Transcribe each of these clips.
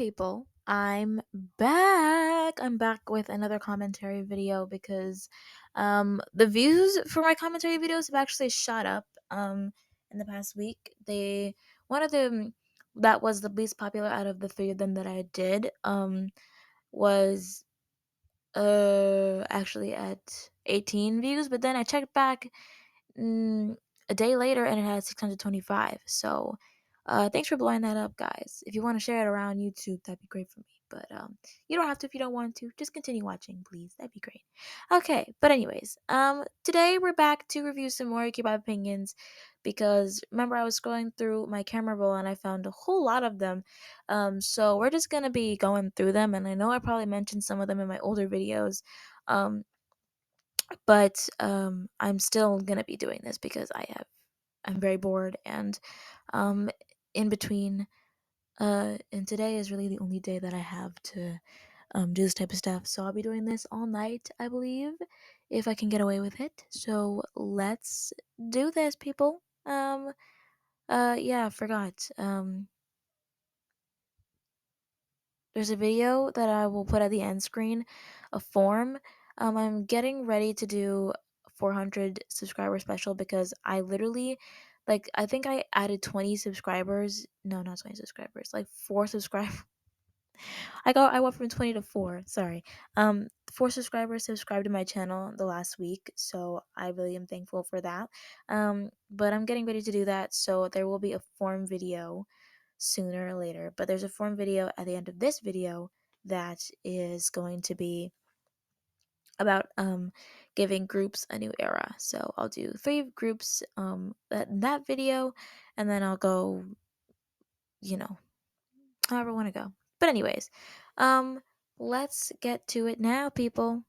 people, I'm back. I'm back with another commentary video because the views for my commentary videos have actually shot up in the past week. They one of them that was the least popular out of the three of them that I did was actually at 18 views, but then I checked back mm, a day later and it had 625. So thanks for blowing that up, guys. If you want to share it around YouTube, that'd be great for me. But you don't have to if you don't want to. Just continue watching, please. That'd be great. Okay, but anyways, today we're back to review some more Kpop opinions because remember I was scrolling through my camera roll and I found a whole lot of them. So we're just gonna be going through them, and I know I probably mentioned some of them in my older videos. Um, but I'm still gonna be doing this because I'm very bored and um in between and today is really the only day that I have to do this type of stuff. So I'll be doing this all night, I believe, if I can get away with it. So let's do this, people. Yeah, I forgot. There's a video that I will put at the end screen, a form. I'm getting ready to do 400 subscriber special because I literally, like, I think I added 20 subscribers. No, not 20 subscribers, like four subscribers. I went from 20 to four. Sorry. Four subscribers subscribed to my channel the last week, so I really am thankful for that. But I'm getting ready to do that, so there will be a form video sooner or later. But there's a form video at the end of this video that is going to be about giving groups a new era. So I'll do three groups in that video, and then I'll go, you know, however I want to go. But anyways, um, let's get to it now, people.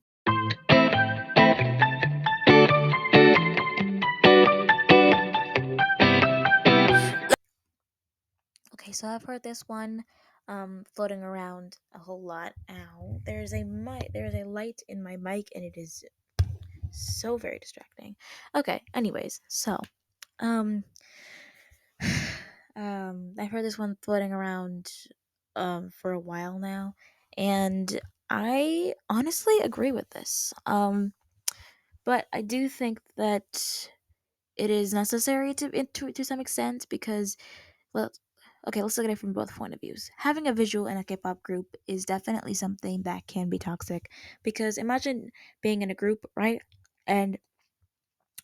Okay, so I've heard this one floating around a whole lot. Ow. There's a light in my mic and it is so very distracting. Okay, anyways, so um I've heard this one floating around for a while now, and I honestly agree with this. But I do think that it is necessary to some extent because, well, okay, let's look at it from both point of views. Having a visual in a K-pop group is definitely something that can be toxic because imagine being in a group, right, and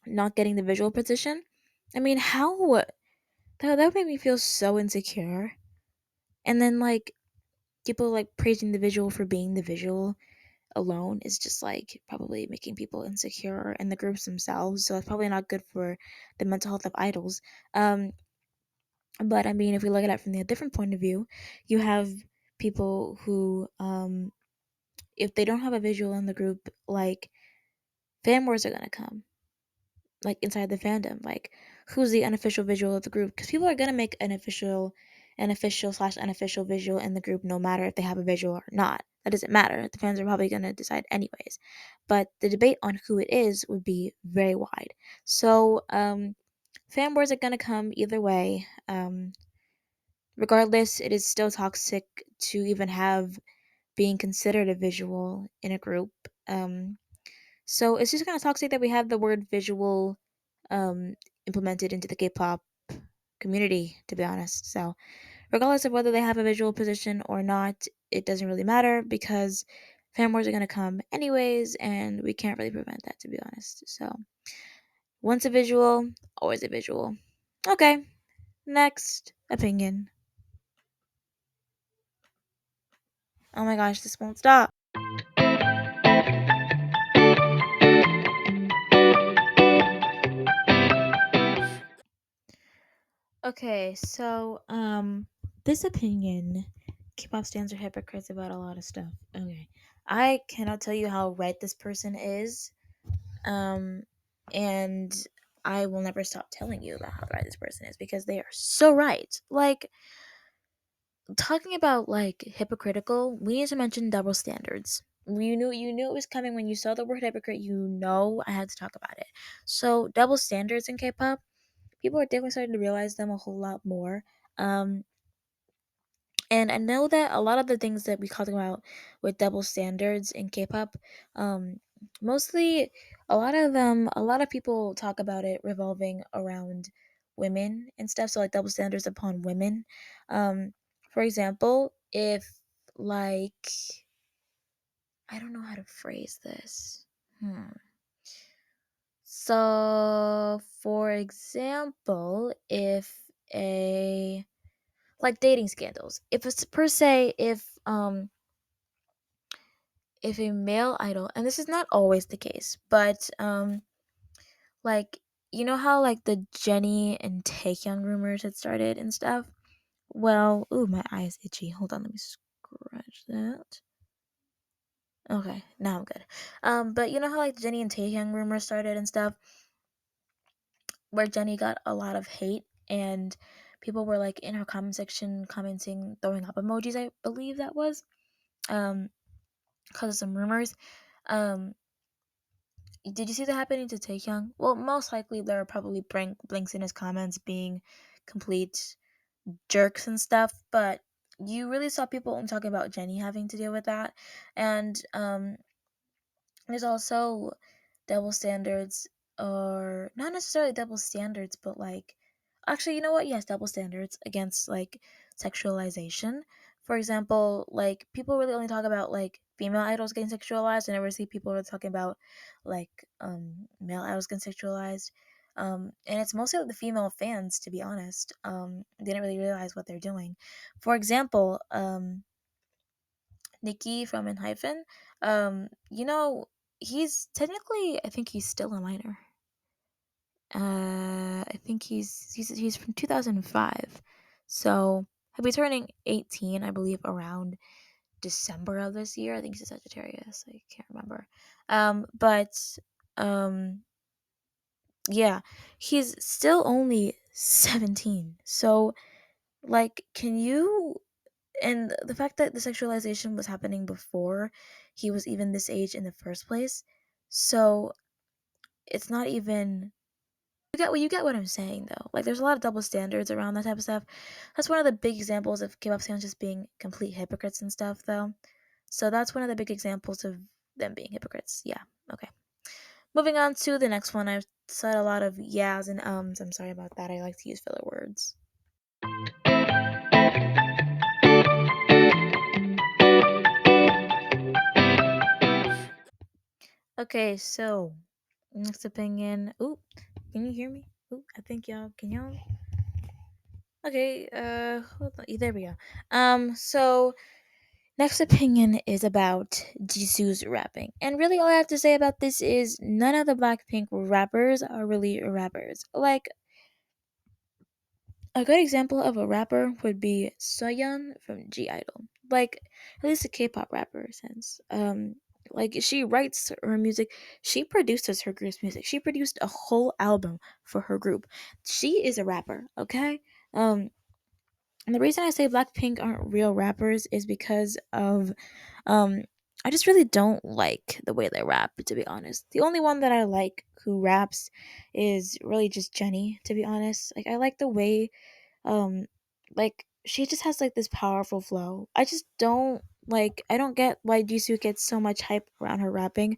not getting the visual position. I mean, how that would make me feel so insecure. And then like people like praising the visual for being the visual alone is just like probably making people insecure in the groups themselves. So it's probably not good for the mental health of idols. Um, but I mean, if we look at it from the different point of view, you have people who, if they don't have a visual in the group, like fan wars are gonna come, like inside the fandom, like who's the unofficial visual of the group? Because people are gonna make an official slash unofficial visual in the group, no matter if they have a visual or not. That doesn't matter. The fans are probably gonna decide anyways. But the debate on who it is would be very wide. So fan wars are gonna come either way. Regardless, it is still toxic to even have being considered a visual in a group. So it's just kind of toxic that we have the word visual um, implemented into the K-pop community, to be honest. So regardless of whether they have a visual position or not, it doesn't really matter because fan wars are gonna come anyways, and we can't really prevent that, to be honest. So once a visual, always a visual. Okay, next opinion. Oh my gosh, this won't stop. Okay, so this opinion, K-pop stands are hypocrites about a lot of stuff. Okay, I cannot tell you how right this person is, um, and I will never stop telling you about how right this person is because they are so right. Like talking about like hypocritical, we need to mention double standards. You knew it was coming when you saw the word hypocrite. You know I had to talk about it. So double standards in K-pop, people are definitely starting to realize them a whole lot more. Um, And I know that a lot of the things that we talk about with double standards in K-pop, um, mostly a lot of people talk about it revolving around women and stuff. So like double standards upon women. For example, if like I don't know how to phrase this. So, for example, if a like dating scandals, if it's per se, if a male idol, and this is not always the case, but like you know how like the Jenny and Taehyung rumors had started and stuff. Well, ooh, my eye is itchy. Hold on, let me scratch that. Okay, now I'm good. But you know how like Jenny and Taehyung rumors started and stuff, where Jenny got a lot of hate and people were like in her comment section commenting, throwing up emojis. I believe that was um because of some rumors. Um, did you see that happening to Taehyung? Well, most likely there are probably blinks in his comments being complete jerks and stuff, but you really saw people talking about Jenny having to deal with that, and there's also double standards, or not necessarily double standards, but like actually, you know what? Yes, double standards against like sexualization. For example, like people really only talk about like female idols getting sexualized. I never see people really talking about like male idols getting sexualized. And it's mostly like the female fans, to be honest. They didn't really realize what they're doing. For example, Nikki from Enhypen, you know, he's technically, I think he's still a minor. I think he's from 2005, so he'll be turning 18, I believe, around December of this year. I think he's a Sagittarius. I can't remember. But um, yeah, he's still only 17. So, like, can you? And the fact that the sexualization was happening before he was even this age in the first place, so it's not even you get what I'm saying though. Like there's a lot of double standards around that type of stuff. That's one of the big examples of K-pop fans just being complete hypocrites and stuff though. So that's one of the big examples of them being hypocrites. Yeah. Okay. Moving on to the next one. I've said a lot of yeahs and ums. I'm sorry about that. I like to use filler words. Okay, so next opinion. Ooh, can you hear me? Ooh, I think y'all can y'all. Okay, hold on. There we go. So next opinion is about Jisoo's rapping. And really all I have to say about this is none of the Blackpink rappers are really rappers. Like a good example of a rapper would be Soyeon from G Idol. Like at least a K-pop rapper sense. Like she writes her music, she produces her group's music. She produced a whole album for her group. She is a rapper, okay? And the reason I say Blackpink aren't real rappers is because of um I just really don't like the way they rap, to be honest. The only one that I like who raps is really just Jenny, to be honest. Like I like the way um like she just has like this powerful flow. I don't get why Jisoo gets so much hype around her rapping.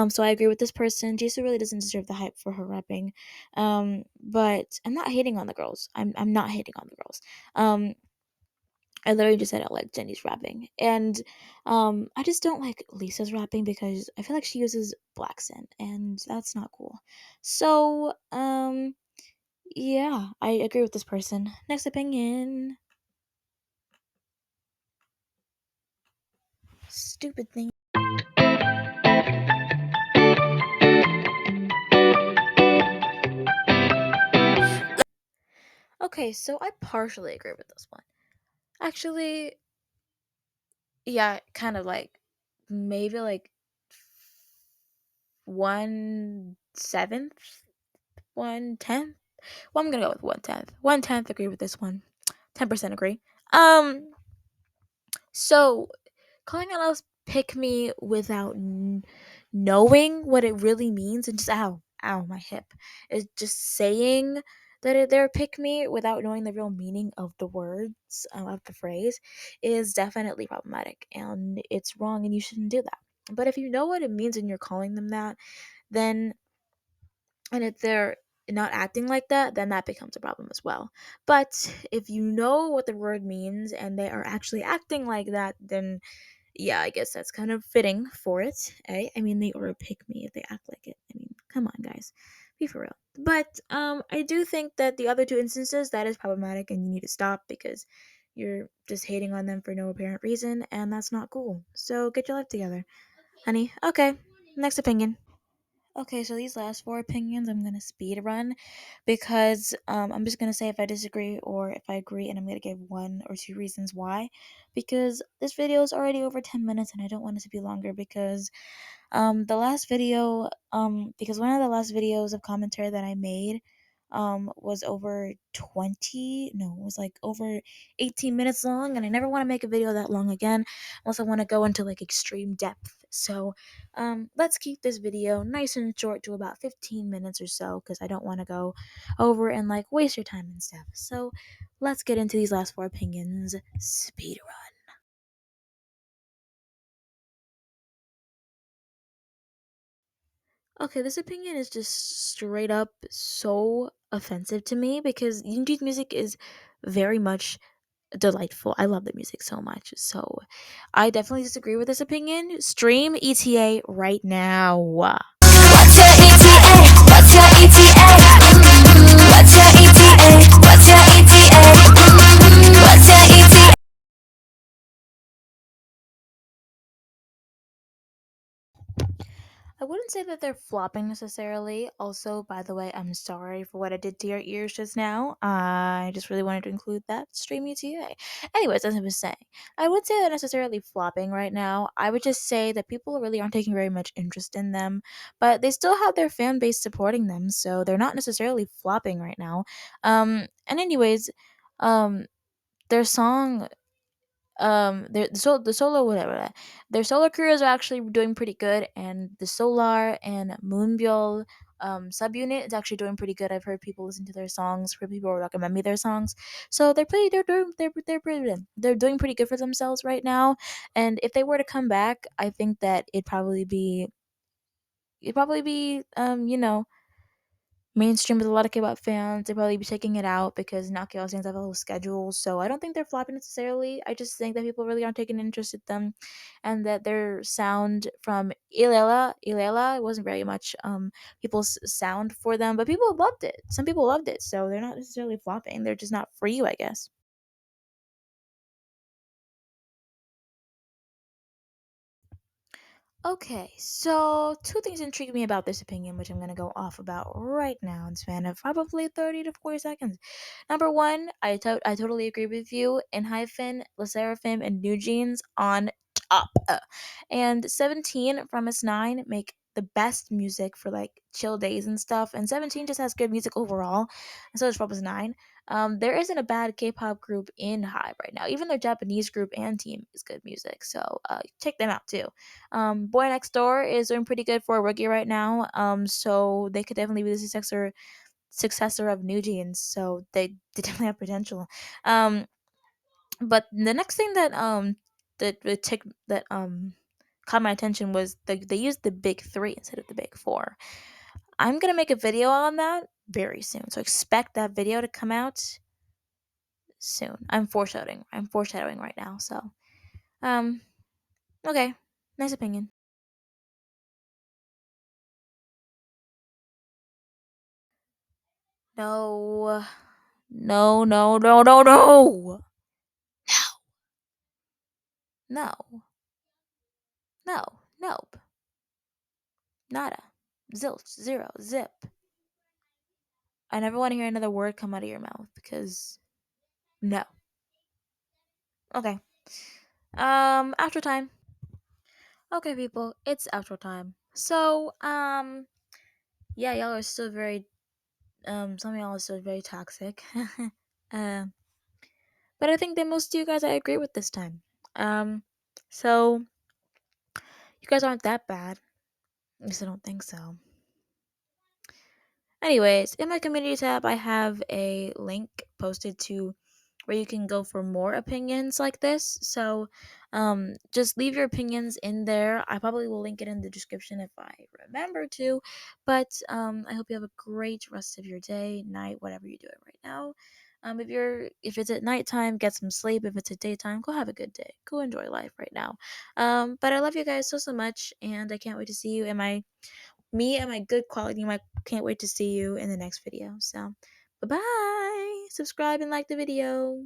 So I agree with this person. Jisoo really doesn't deserve the hype for her rapping. But I'm not hating on the girls. I'm not hating on the girls. Um I literally just said I like Jenny's rapping. And I just don't like Lisa's rapping because I feel like she uses black scent and that's not cool. So, yeah, I agree with this person. Next opinion. Stupid thing. Okay, so I partially agree with this one. Actually, yeah, kind of like maybe like 1/7, 1/10. Well, I'm gonna go with 1/10. 1/10 agree with this one. 10% agree. Um, so calling it us pick me without knowing what it really means and just ow, ow, my hip is just saying they're pick me without knowing the real meaning of the words of the phrase is definitely problematic, and it's wrong, and you shouldn't do that. But if you know what it means and you're calling them that, then and if they're not acting like that, then that becomes a problem as well. But if you know what the word means and they are actually acting like that, then yeah, I guess that's kind of fitting for it. Eh? I mean, they are a pick me if they act like it. I mean, come on, guys, be for real. But I do think that the other two instances that is problematic, and you need to stop because you're just hating on them for no apparent reason, and that's not cool. So get your life together, honey. Okay, next opinion. Okay, so these last four opinions I'm gonna speed run because I'm just gonna say if I disagree or if I agree, and I'm gonna give one or two reasons why. Because this video is already over 10 minutes and I don't want it to be longer because the last video, because one of the last videos of commentary that I made, was over 20, no, it was like over 18 minutes long, and I never want to make a video that long again unless I want to go into like extreme depth. So, let's keep this video nice and short to about 15 minutes or so because I don't want to go over and like waste your time and stuff. So, let's get into these last four opinions. Speed. Okay, this opinion is just straight up so offensive to me because Yoonji's music is very much delightful. I love the music so much. So I definitely disagree with this opinion. Stream ETA right now. What's your ETA? What's your ETA? What's your ETA? What's your ETA? What's your ETA? I wouldn't say that they're flopping necessarily. Also, by the way, I'm sorry for what I did to your ears just now. I just really wanted to include that stream ETA. Anyways, as I was saying, I would say they're necessarily flopping right now. I would just say that people really aren't taking very much interest in them, but they still have their fan base supporting them, so they're not necessarily flopping right now. And anyways, um, their song the solo whatever their solo careers are actually doing pretty good, and the Solar and Moonbyul subunit is actually doing pretty good. I've heard people listen to their songs, heard people recommend me their songs, so they're doing pretty good for themselves right now. And if they were to come back, I think that it'd probably be mainstream with a lot of K-pop fans. They probably be checking it out because now K-pop fans have a whole schedule. So I don't think they're flopping necessarily. I just think that people really aren't taking interest in them, and that their sound from Ilela, it wasn't very much people's sound for them, but people loved it. Some people loved it, so they're not necessarily flopping. They're just not for you, I guess. Okay, so two things intrigue me about this opinion, which I'm going to go off about right now in the span of probably 30 to 40 seconds. Number one, I totally agree with you. In Hyphen, Le Seraphim, and New Jeans on top. And 17 from S9 make the best music for like chill days and stuff. And 17 just has good music overall. And so does from S9. There isn't a bad K-pop group in Hive right now. Even their Japanese group and team is good music. So check them out too. Boy Next Door is doing pretty good for a rookie right now. So they could definitely be the successor of New Jeans. So they definitely have potential. Um, but the next thing that caught my attention was they used the big three instead of the big four. I'm gonna make a video on that very soon. So expect that video to come out soon. I'm foreshadowing. I'm foreshadowing right now. So um, okay, nice opinion. No. No, no, no, no, no. No. No. Nope. Nada. Zilch. Zero. Zip. I never want to hear another word come out of your mouth because no. Okay. Outro time. Okay, people, it's outro time. So, yeah, y'all are still very, some of y'all are still very toxic. um, but I think that most of you guys I agree with this time. So you guys aren't that bad. At least I don't think so. Anyways, in my community tab, I have a link posted to where you can go for more opinions like this. So just leave your opinions in there. I probably will link it in the description if I remember to. But I hope you have a great rest of your day, night, whatever you're doing right now. If it's at nighttime, get some sleep. If it's at daytime, go have a good day. Go enjoy life right now. But I love you guys so much, and I can't wait to see you in my me and my good quality mic. Can't wait to see you in the next video. So, bye bye. Subscribe and like the video.